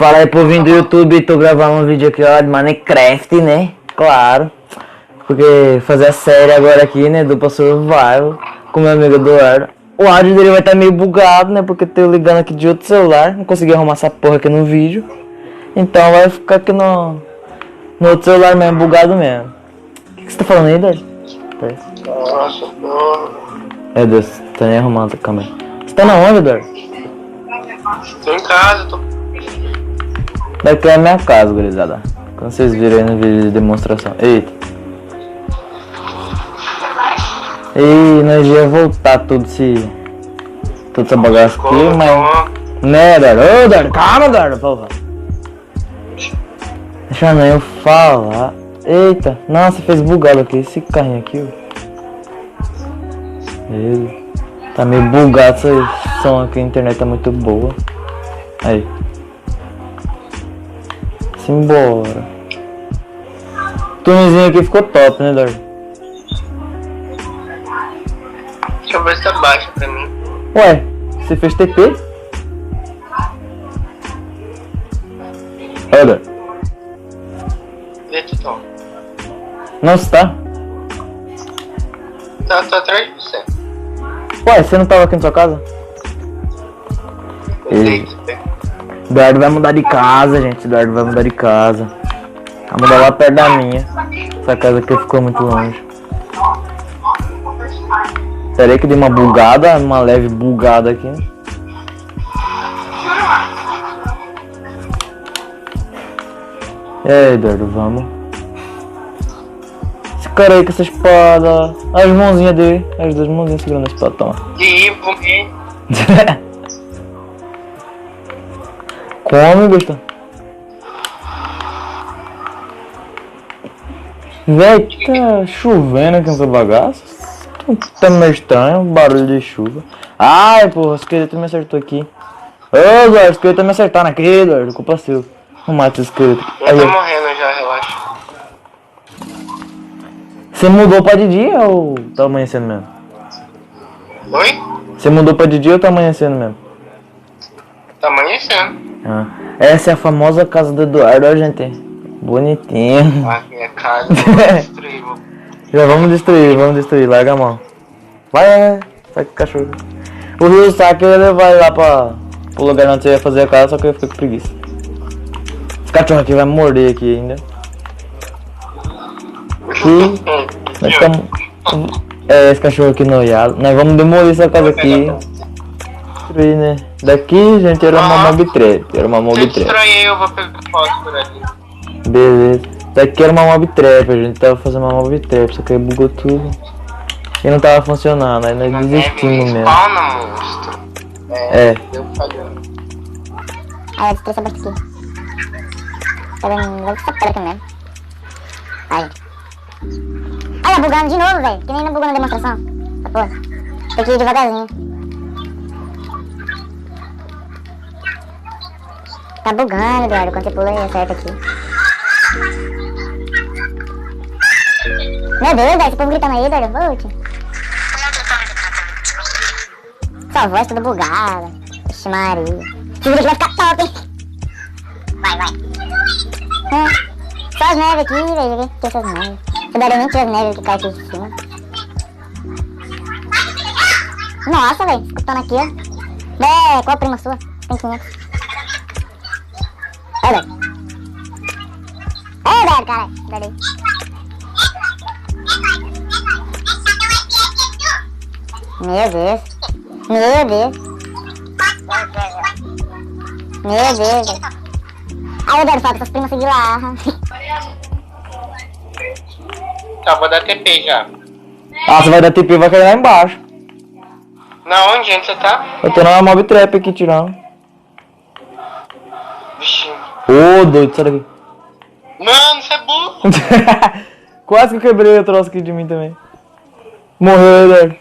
Fala aí pro vídeo do YouTube, tô gravando um vídeo aqui, ó, de Minecraft, né? Claro. Porque fazer a série agora aqui, né, dupla survival, com meu amigo Eduardo. O áudio dele vai estar meio bugado, né, porque eu tô ligando aqui de outro celular, não consegui arrumar essa porra aqui no vídeo. Então vai ficar aqui no outro celular mesmo, bugado mesmo. O que você tá falando aí, Eduardo? Nossa, tô... Meu Deus, tá nem arrumando a câmera. Você tá na onde, Eduardo? Tô em casa, tô... Daqui é a minha casa, gurizada. Quando vocês viram aí no vídeo de demonstração. Eita. E nós ia voltar tudo toda essa bagaça aqui, mas... Né, Eduardo? Ô, Eduardo, calma, Eduardo, por favor. Deixa eu falar. Eita, nossa, fez bugado aqui. Esse carrinho aqui, ó. Ele tá meio bugado esse som aqui, a internet tá muito boa. Aí. Simbora. O túnelzinho aqui ficou top, né, Eduardo? Deixa eu ver se tá baixo pra mim. Ué, você fez TP? Olha. Vê, Titão. Não está? Tô atrás de você. Ué, você não tava aqui na sua casa? Ei. Eduardo vai mudar de casa, gente. Eduardo vai mudar de casa. Vai mudar lá perto da minha. Essa casa aqui ficou muito longe. Peraí que dei uma bugada, uma leve bugada aqui. E aí, Eduardo, vamos. Esse cara aí com essa espada. As mãozinhas dele. As duas mãozinhas segurando a espada, toma. E vou ver. Come, besta. Véi, tá chovendo aqui nessa bagaça. Tá meio estranho, barulho de chuva. Ai, porra, o esqueleto me acertou aqui. Ô, Eduardo, o esqueleto me acertaram aqui, Eduardo. Culpa sua. Não mata esse esqueleto. Eu tô morrendo já, relaxa. Você mudou pra de dia ou tá amanhecendo mesmo? Oi? Você mudou pra de dia ou tá amanhecendo mesmo? Tá amanhecendo. Ah, essa é a famosa casa do Eduardo, ó, gente. Bonitinho. Ah, minha casa, eu vou destruir. Já vamos destruir, larga a mão. Vai, sai com o cachorro. O Rio Saque ia levar ele lá pro lugar onde você ia fazer a casa, só que eu fiquei com preguiça. Esse cachorro aqui vai morder aqui ainda. Nós estamos... esse cachorro aqui noiado. Nós vamos demolir essa casa aqui. Destruir, né? Daqui, gente, era uma mob trap. Era uma mob Se trap. destrói eu vou pegar foto por ali. Beleza. Daqui era uma mob trap, a gente tava fazendo uma mob trap, só que aí bugou tudo. E não tava funcionando, aí nós desistimos mesmo. Spawna, monstro. É. Deu falhando. Aí eu destruí essa bosta aqui. Tá vendo? Vou essa pedra aqui mesmo. Aí. Olha, bugando de novo, velho. Que nem não bugou na demonstração. Essa porra. Tem que ir devagarzinho. Tá bugando, Eduardo. Quando você pula, ele acerta aqui. Meu Deus, velho. Esse povo gritando aí, Eduardo. Volte. Sua voz toda bugada. Ixi, Maria. Esse vídeo vai ficar top, hein? Vai. Só as neves aqui, velho. Que essas neves? Eu daria nem tirar as neves que cai aqui em cima. Nossa, velho. Escutando aqui, ó. Qual a prima sua? Tem 500. É, velho. É, velho, caralho. Peraí. Meu Deus. Meu Deus. Meu Deus, velho. Aí, velho, falta essas primas seguir lá. Tá, vou dar TP já. Ah, você vai dar TP e vai cair lá embaixo. Na onde? Onde você tá? Eu tô na mob trap aqui tirando. Vixe. Ô, doido, sai daqui. Mano, você é burro. Quase que eu quebrei o troço aqui de mim também. Morreu, Eduardo.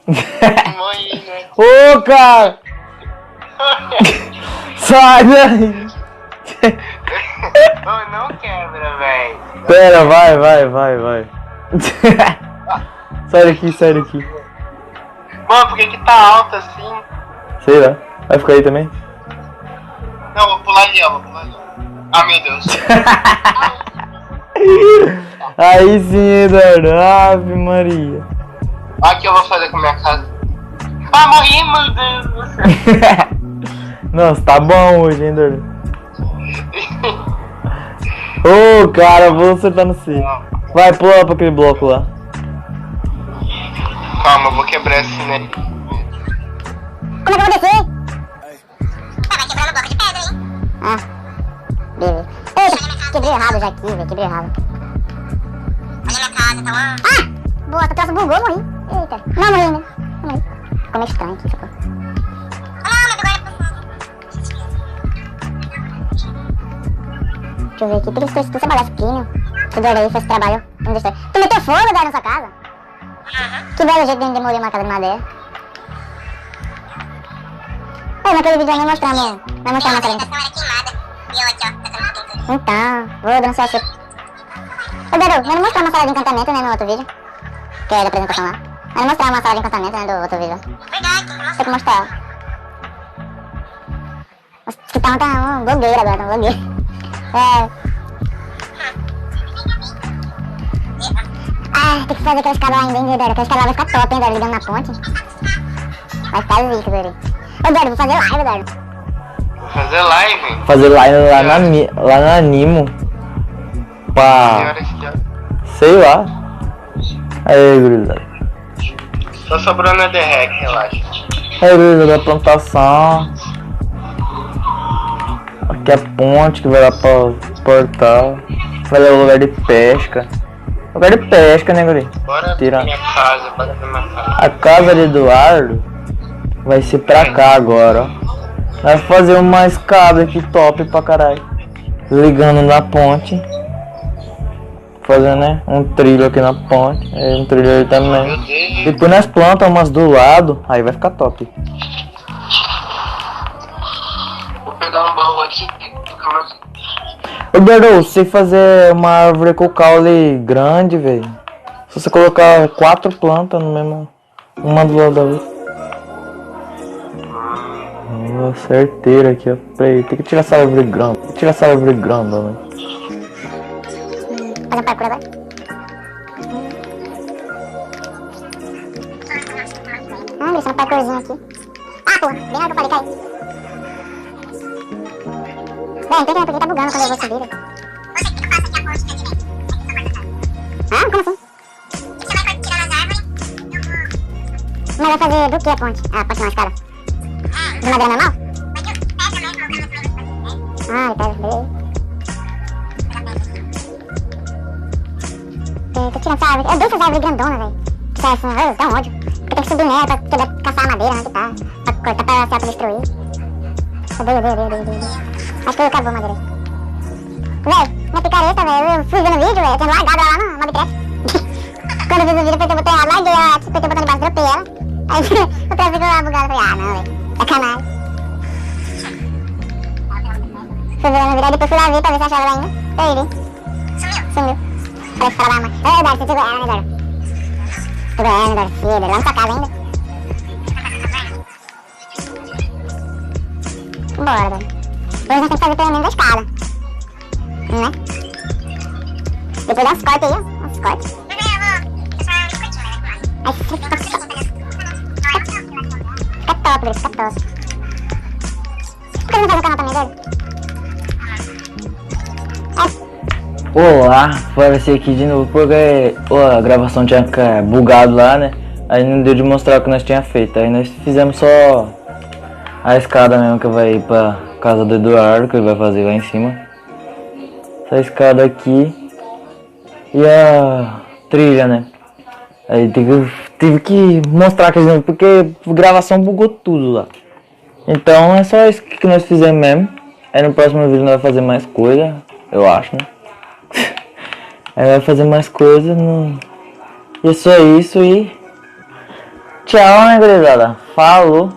Morri, né? Ô, cara! Sai daí! Ô, não quebra, velho. Pera, vai. Sai daqui. Mano, por que tá alto assim? Sei lá. Vai ficar aí também? Não, eu vou pular ali, ó. Vou pular ali. Ah, meu Deus. Aí sim, Eduardo. Ave Maria. Olha o que eu vou fazer com a minha casa. Ah, morri, meu Deus do céu. Nossa, tá bom hoje, hein, Eduardo? Ô, cara, vou acertar no C. Vai, pula pra aquele bloco lá. Calma, eu vou quebrar esse nele. Como é que eu vou descer? Ah, vai quebrando bloco de pedra, hein? Ah, beleza. Eita, quebrei errado já aqui, velho. Quebrei errado. Olha minha casa, tá lá. Ah! Boa, tu troço bugou, morri. Eita. Não, morri ainda. Não morri. Ficou meio estranho aqui, sacou? Ah, mas agora... Deixa eu ver aqui. Por que tu trabalhasse aqui, meu? Tu adorei, fez trabalho. Tu meteu fogo, Dara, na sua casa? Que belo jeito de demolir uma casa de madeira. Pô, naquele vídeo aí não mostramos. Vai mostrar uma maçarinha. Então, vou dançar esse... Ô, Daru, eu não mostrar uma sala de encantamento, né, no outro vídeo? Que é da apresentação lá. Eu não mostrar uma sala de encantamento, né, do outro vídeo. Verdade, tem que mostrar. Nossa, que tá um blogueiro agora, tá um blogueiro. Ah, tem que fazer aqueles cabos lá ainda, hein, Daru? Aqueles cabos lá vai ficar top, hein, Daru, ligando na ponte. Vai ficar zica, Daru. Ô, Daru, vou fazer live, Daru. Vou fazer live? Fazer live lá na Animo. Que Pá. horas que é? Sei lá. Aí, gurizada. Só sobrou na The-Hack, relaxa. Aí, gurizada, da plantação. Aqui é a ponte que vai lá pra portal. Vai lá o lugar de pesca. Lugar de pesca, né, guri? Bora Tira. pra minha casa, bora pra minha casa. A casa de Eduardo vai ser pra cá agora, ó. Vai fazer uma escada aqui top pra caralho. Ligando na ponte. Fazendo, né, um trilho aqui na ponte. Um trilho aí Meu também. Deus. Depois nós plantamos umas do lado. Aí vai ficar top. Vou pegar um baú aqui. Ô, Beru, você fazer uma árvore com caule grande, velho. Se você colocar 4 plantas no mesmo... Uma do lado da outra. Certeiro aqui, ó. Peraí, tem que tirar essa árvore grande. Tem que tirar essa árvore grande, né? Fazer um parkour agora. Deixa um parkourzinho aqui. Ah, porra, bem na hora que eu falei, cai. Bem, tem que porque tá bugando quando eu vou subir. Você que passa aqui a ponte, né, direito? Ah, como assim? Você vai tirar as árvores, eu vou... Mas vai fazer do que a ponte? A ponte não, a escada? De madeira normal? Ah, tá, beleza. Tô tirando essa árvore. Eu odeio essas árvores grandonas, velho. Isso é assim, dá um ódio. Porque tem que subir nela pra quebrar, caçar a madeira, né, que tá. Pra cortar pra se autodestruir. Odeio. Acho que eu acabou a madeira. Véi, minha picareta, velho. Eu fui vendo o vídeo, velho. Eu tinha largado ela lá no Mobcraft. Quando eu fiz o vídeo, eu botei ela, larguei ela, apertei o botão de baixo, dropei ela. Aí outra vez eu bugada, falei, ah, não, velho. Sacanagem. Fui vendo o vídeo, aí depois fui lá ver pra ver se achava ela ainda. Aí, sumiu. Parece que fala lá, mas... Ô, Eduardo, você pegou ela, né, Eduardo? Pegou ela, né, Eduardo? Filho, lá na sua casa ainda. Bora, velho. Hoje nós temos que fazer pelo menos a escada. Né? Depois dá uns cortes aí, ó. Uns cortes. Aí fica top, velho. Fica top. Por que não faz o canal também, velho? Olá, apareci aqui de novo porque a gravação tinha bugado lá, né? Aí não deu de mostrar o que nós tinha feito. Aí nós fizemos só a escada mesmo que vai ir pra casa do Eduardo, que ele vai fazer lá em cima. Essa escada aqui e a trilha, né? Aí tive que mostrar aqui de novo porque a gravação bugou tudo lá. Então é só isso que nós fizemos mesmo. Aí no próximo vídeo nós vamos fazer mais coisa, eu acho, né? Aí vai fazer mais coisa no... E é só isso e... Tchau, né, gurizada? Falou!